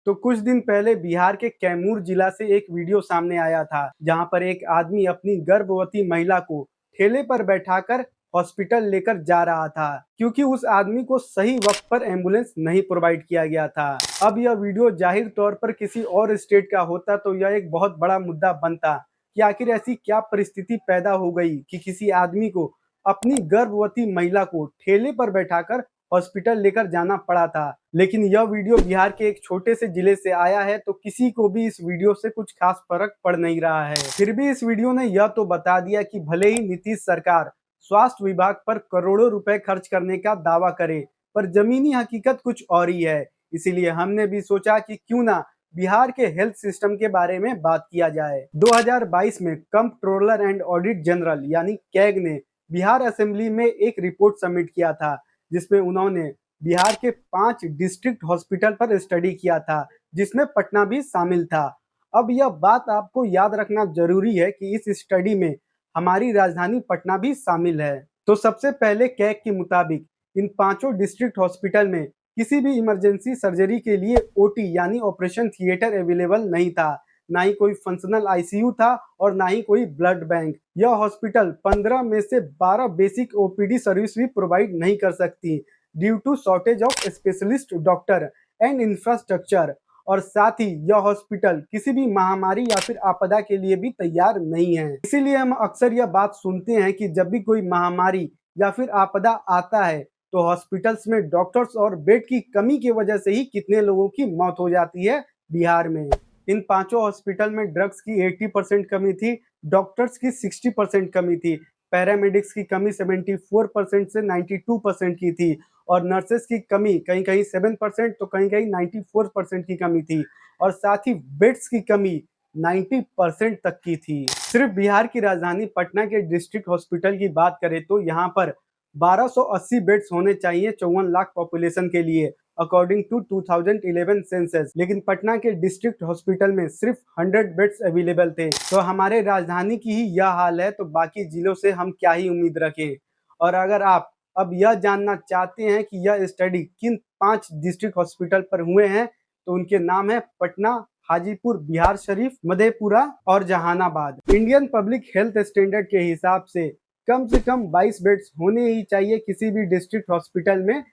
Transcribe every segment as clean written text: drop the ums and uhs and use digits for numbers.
तो कुछ दिन पहले बिहार के कैमूर जिला से एक वीडियो सामने आया था, जहां पर एक आदमी अपनी गर्भवती महिला को ठेले पर बैठाकर हॉस्पिटल लेकर जा रहा था, क्योंकि उस आदमी को सही वक्त पर एम्बुलेंस नहीं प्रोवाइड किया गया था। अब यह वीडियो जाहिर तौर पर किसी और स्टेट का होता तो यह एक बहुत बड़ा मुद्दा बनता कि आखिर ऐसी क्या परिस्थिति पैदा हो गई कि किसी आदमी को अपनी गर्भवती महिला को ठेले पर बैठाकर हॉस्पिटल लेकर जाना पड़ा था। लेकिन यह वीडियो बिहार के एक छोटे से जिले से आया है, तो किसी को भी इस वीडियो से कुछ खास फर्क पड़ नहीं रहा है। फिर भी इस वीडियो ने यह तो बता दिया कि भले ही नीतीश सरकार स्वास्थ्य विभाग पर करोड़ों रुपए खर्च करने का दावा करे, पर जमीनी हकीकत कुछ और ही है। इसीलिए हमने भी सोचा कि क्यों ना बिहार के हेल्थ सिस्टम के बारे में बात किया जाए। 2022 में कंप्ट्रोलर एंड ऑडिट जनरल यानी कैग ने बिहार असेंबली में एक रिपोर्ट सबमिट किया था, जिसमें उन्होंने बिहार के 5 डिस्ट्रिक्ट हॉस्पिटल पर स्टडी किया था, जिसमें पटना भी शामिल था। अब यह बात आपको याद रखना जरूरी है कि इस स्टडी में हमारी राजधानी पटना भी शामिल है। तो सबसे पहले कैग के मुताबिक इन पांचों डिस्ट्रिक्ट हॉस्पिटल में किसी भी इमरजेंसी सर्जरी के लिए ओटी यानी ऑपरेशन थिएटर अवेलेबल नहीं था, ना ही कोई फंक्शनल आईसीयू था और ना ही कोई ब्लड बैंक। यह हॉस्पिटल 15 में से 12 बेसिक ओपीडी सर्विस भी प्रोवाइड नहीं कर सकती due to shortage of specialist doctor and infrastructure. और साथ ही यह हॉस्पिटल किसी भी महामारी या फिर आपदा के लिए भी तैयार नहीं है। इसीलिए हम अक्सर यह बात सुनते हैं कि जब भी कोई महामारी या फिर आपदा आता है तो हॉस्पिटल्स में डॉक्टर्स और बेड की कमी की वजह से ही कितने लोगों की मौत हो जाती है बिहार में। इन पांचों हॉस्पिटल में ड्रग्स की 80% कमी थी, डॉक्टर्स की 60% कमी थी, पैरामेडिक्स की कमी 74% से 92% की थी और नर्सेस की कमी कहीं कहीं 7% तो कहीं कहीं 94% की कमी थी और साथ ही बेड्स की कमी 90% तक की थी। सिर्फ बिहार की राजधानी पटना के डिस्ट्रिक्ट हॉस्पिटल की बात करें तो यहाँ पर 1280 बेड्स होने चाहिए 54 लाख पॉपुलेशन के लिए अकॉर्डिंग टू 2011 सेंसस, लेकिन पटना के डिस्ट्रिक्ट हॉस्पिटल में सिर्फ 100 बेड्स अवेलेबल थे। तो हमारे राजधानी की ही यह हाल है तो बाकी जिलों से हम क्या ही उम्मीद रखें। और अगर आप अब यह जानना चाहते हैं कि यह स्टडी किन 5 डिस्ट्रिक्ट हॉस्पिटल पर हुए हैं, तो उनके नाम है पटना, हाजीपुर, बिहार शरीफ, मधेपुरा और Jehanabad. Indian public health standard के हिसाब से कम 22 बेड्स होने ही चाहिए किसी भी डिस्ट्रिक्ट हॉस्पिटल में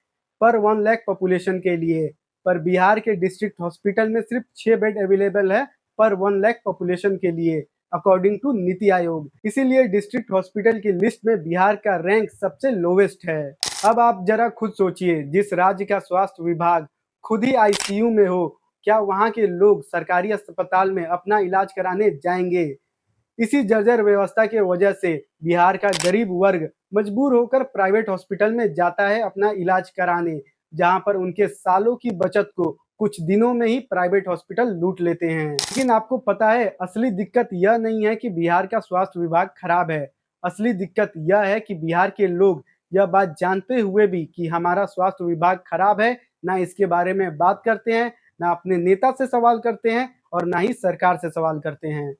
पर 1 लाख पॉपुलेशन के लिए, पर बिहार के डिस्ट्रिक्ट हॉस्पिटल में सिर्फ 6 बेड अवेलेबल है पर 1 लाख पॉपुलेशन के लिए अकॉर्डिंग टू नीति आयोग। इसीलिए डिस्ट्रिक्ट हॉस्पिटल की लिस्ट में बिहार का रैंक सबसे लोवेस्ट है। अब आप जरा खुद सोचिए, जिस राज्य का स्वास्थ्य विभाग खुद ही आईसीयू में हो, क्या वहां के लोग सरकारी अस्पताल में अपना इलाज कराने जाएंगे? इसी जर्जर व्यवस्था के वजह से बिहार का गरीब वर्ग मजबूर होकर प्राइवेट हॉस्पिटल में जाता है अपना इलाज कराने, जहां पर उनके सालों की बचत को कुछ दिनों में ही प्राइवेट हॉस्पिटल लूट लेते हैं। लेकिन आपको पता है असली दिक्कत यह नहीं है कि बिहार का स्वास्थ्य विभाग खराब है, असली दिक्कत यह है कि बिहार के लोग यह बात जानते हुए भी कि हमारा स्वास्थ्य विभाग खराब है, ना इसके बारे में बात करते हैं, ना अपने नेता से सवाल करते हैं और ना ही सरकार से सवाल करते हैं।